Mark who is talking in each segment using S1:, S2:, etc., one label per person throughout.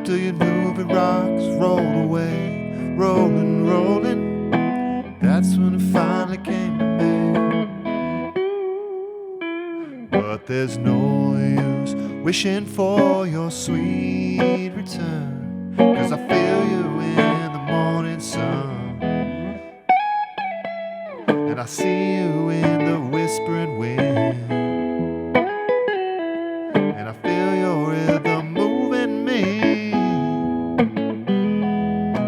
S1: Do you know the rocks roll away, rolling, rolling? That's when it finally came to me. But there's no use wishing for your sweet return, 'cause I feel you in the morning sun, and I see you in the whispering wind, and I feel your rhythm moving me.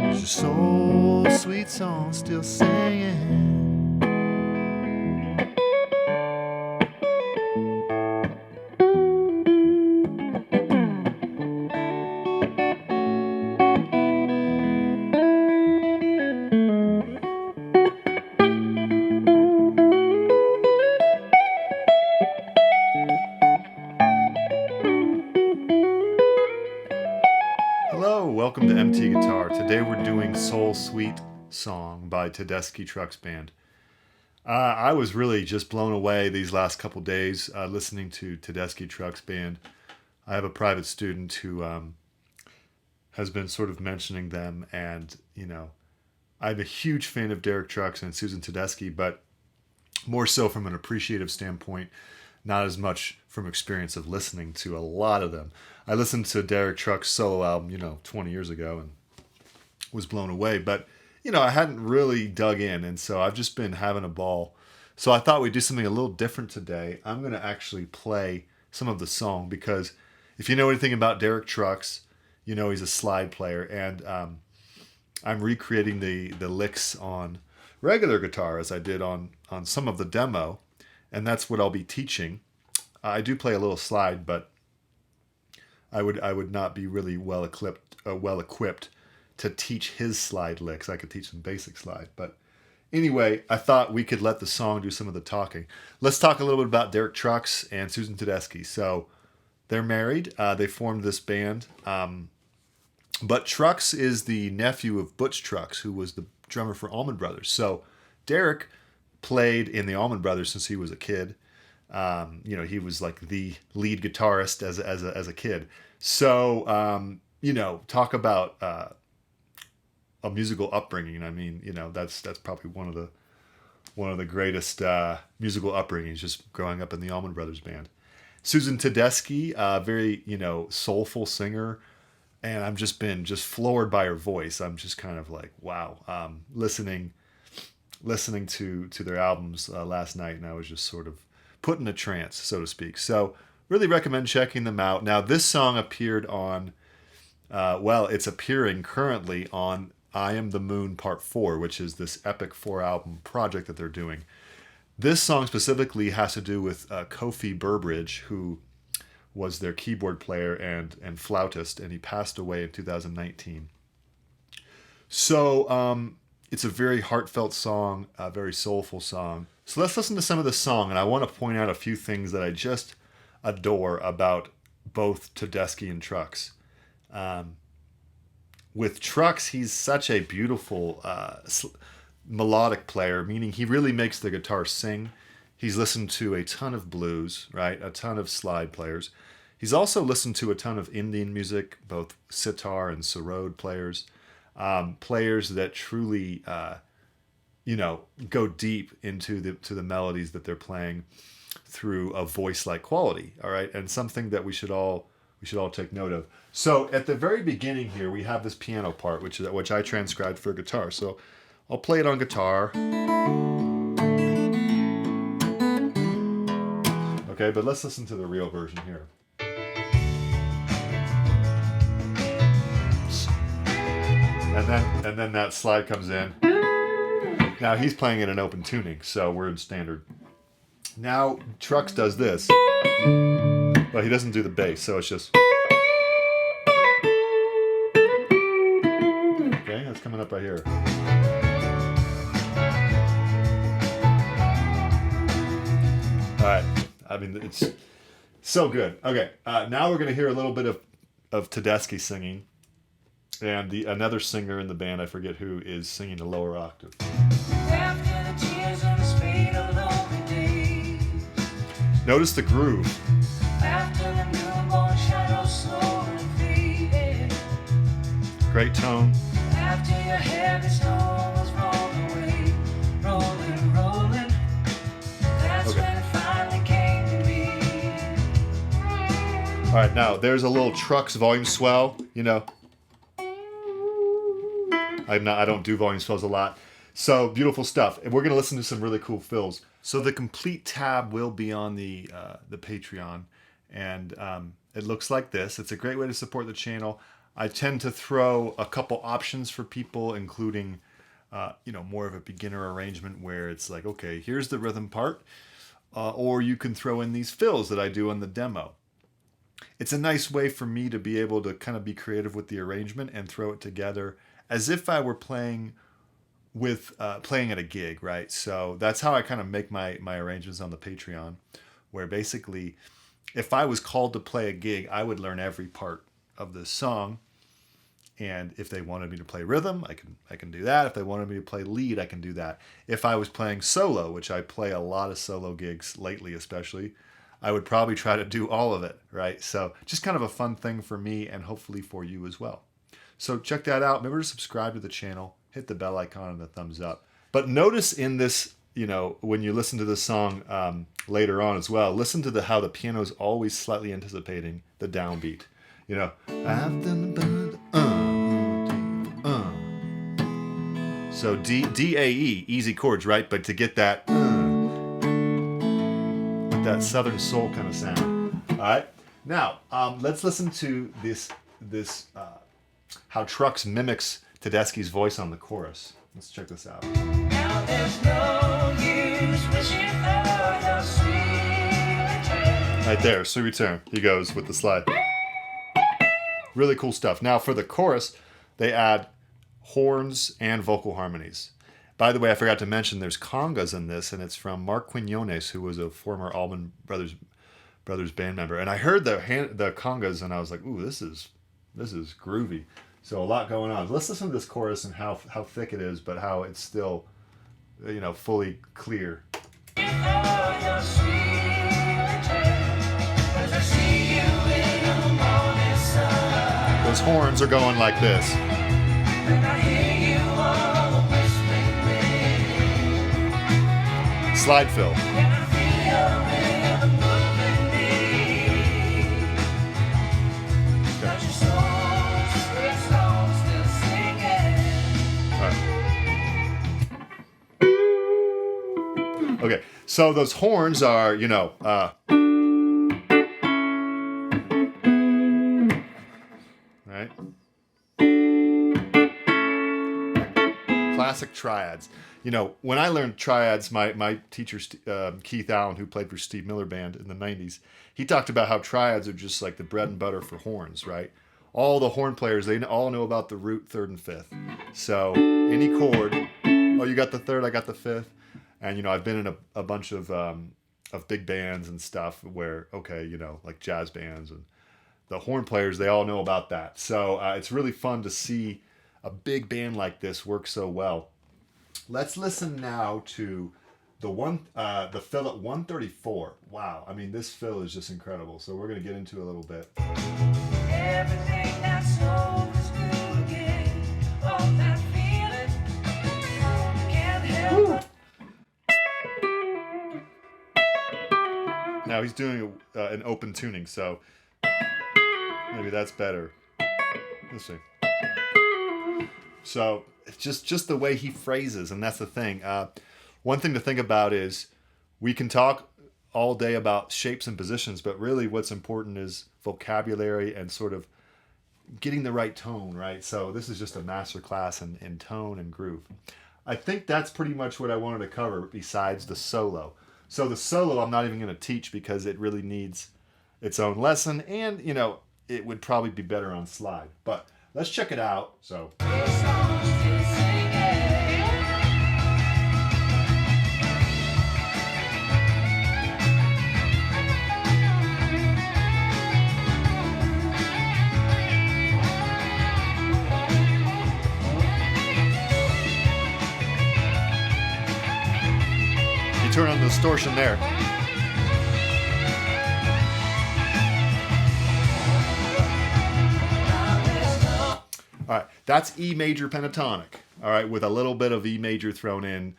S1: It's your soul sweet song still singing. Hello, welcome to MT Guitar. Today we're doing Soul Sweet Song by Tedeschi Trucks Band. I was really just blown away these last couple days listening to Tedeschi Trucks Band. I have a private student who has been sort of mentioning them, and I'm a huge fan of Derek Trucks and Susan Tedeschi, but more so from an appreciative standpoint, not as much from experience of listening to a lot of them. I listened to Derek Trucks' solo album, 20 years ago, and was blown away. But, I hadn't really dug in, and so I've just been having a ball. So I thought we'd do something a little different today. I'm going to actually play some of the song, because if you know anything about Derek Trucks, he's a slide player, and I'm recreating the licks on regular guitar as I did on some of the demo, and that's what I'll be teaching. I do play a little slide, but I would not be really well equipped to teach his slide licks. I could teach some basic slide, but anyway, I thought we could let the song do some of the talking. Let's talk a little bit about Derek Trucks and Susan Tedeschi. So they're married. They formed this band, but Trucks is the nephew of Butch Trucks, who was the drummer for Allman Brothers. So Derek played in the Allman Brothers since he was a kid. He was like the lead guitarist as a kid. So, talk about a musical upbringing. I mean, that's probably one of the greatest musical upbringings, just growing up in the Allman Brothers band. Susan Tedeschi, very soulful singer, and I've just been floored by her voice. I'm just kind of like, wow. Listening to their albums last night, and I was just sort of put in a trance, so to speak. So really recommend checking them out. Now, this song appeared on, it's appearing currently on I Am the Moon Part 4, which is this epic 4-album project that they're doing. This song specifically has to do with Kofi Burbridge, who was their keyboard player and flautist, and he passed away in 2019. So it's a very heartfelt song, a very soulful song. So let's listen to some of the song, and I want to point out a few things that I just adore about both Tedeschi and Trucks. With Trucks, he's such a beautiful melodic player, meaning he really makes the guitar sing. He's listened to a ton of blues, right? A ton of slide players. He's also listened to a ton of Indian music, both sitar and sarod players, players that truly go deep into the melodies that they're playing through a voice-like quality. All right, and something that we should all take note of. So at the very beginning here, we have this piano part, which I transcribed for guitar. So I'll play it on guitar. Okay, but let's listen to the real version here. And then that slide comes in. Now he's playing in an open tuning, so we're in standard. Now Trucks does this, but he doesn't do the bass, so it's just. Okay, that's coming up right here. All right, I mean, it's so good. Okay, now we're going to hear a little bit of Tedeschi singing, and another singer in the band, I forget who, is singing a lower octave. Notice the groove. After the newborn shadows slowly faded, Great tone.
S2: After your heavy storms rolled away, rolling, rolling, that's
S1: Okay.
S2: when it finally came to me.
S1: All right, now there's a little Trucks volume swell. You know, I don't do volume swells a lot. So beautiful stuff. And we're gonna listen to some really cool fills. So the complete tab will be on the Patreon, and it looks like this. It's a great way to support the channel. I tend to throw a couple options for people, including more of a beginner arrangement where it's like, okay, here's the rhythm part, or you can throw in these fills that I do on the demo. It's a nice way for me to be able to kind of be creative with the arrangement and throw it together as if I were playing at a gig, right? So that's how I kind of make my arrangements on the Patreon, where basically if I was called to play a gig, I would learn every part of the song. And if they wanted me to play rhythm, I can do that. If they wanted me to play lead, I can do that. If I was playing solo, which I play a lot of solo gigs lately especially, I would probably try to do all of it, right? So just kind of a fun thing for me and hopefully for you as well. So check that out. Remember to subscribe to the channel, hit the bell icon and the thumbs up. But notice in this, when you listen to this song later on as well, listen to how the piano is always slightly anticipating the downbeat. I've done the So D, A, E, easy chords, right? But to get that with that Southern soul kind of sound. All right. Now let's listen to this how Trucks mimics Tedeschi's voice on the chorus. Let's check this out.
S2: Now there's no use wishing for the sweet return.
S1: Right there, sweet return. He goes with the slide. Really cool stuff. Now for the chorus, they add horns and vocal harmonies. By the way, I forgot to mention there's congas in this, and it's from Mark Quinones, who was a former Allman Brothers band member. And I heard the congas, and I was like, "Ooh, this is groovy." So a lot going on. Let's listen to this chorus and how thick it is, but how it's still, fully clear. Those horns are going like this. Slide fill. Okay, so those horns are, right? Classic triads. When I learned triads, my teacher, Keith Allen, who played for Steve Miller Band in the 90s, he talked about how triads are just like the bread and butter for horns, right? All the horn players, they all know about the root, third, and fifth. So any chord, oh, you got the third, I got the fifth. And, I've been in a bunch of big bands and stuff where, like jazz bands, and the horn players, they all know about that. So it's really fun to see a big band like this work so well. Let's listen now to the fill at 134. Wow. I mean, this fill is just incredible. So we're going to get into it a little bit.
S2: Everything that's old is new again. Oh, that feeling. Can't help it.
S1: Now he's doing an open tuning, so maybe that's better. Let's see. So it's just the way he phrases, and that's the thing. One thing to think about is we can talk all day about shapes and positions, but really what's important is vocabulary and sort of getting the right tone, right? So this is just a master class in tone and groove. I think that's pretty much what I wanted to cover besides the solo. So the solo I'm not even going to teach because it really needs its own lesson, and it would probably be better on slide. But let's check it out. So you turn on the distortion there. All right, That's E major pentatonic, all right, with a little bit of E major thrown in,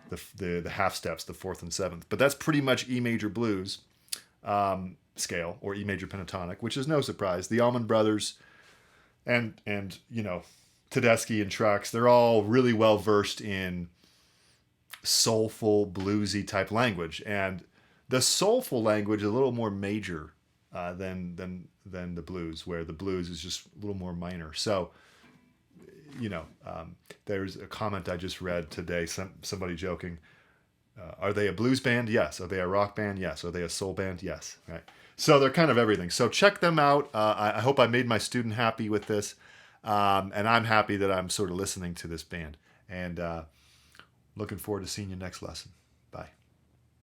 S1: the half steps, the fourth and seventh. But that's pretty much E major blues scale, or E major pentatonic, which is no surprise. The Allman Brothers and Tedeschi and Trucks, they're all really well versed in soulful, bluesy type language, and the soulful language is a little more major than the blues, where the blues is just a little more minor. So, there's a comment I just read today. Somebody joking, are they a blues band? Yes. Are they a rock band? Yes. Are they a soul band? Yes. Right. So they're kind of everything. So check them out. I hope I made my student happy with this, and I'm happy that I'm sort of listening to this band. And looking forward to seeing you next lesson. Bye.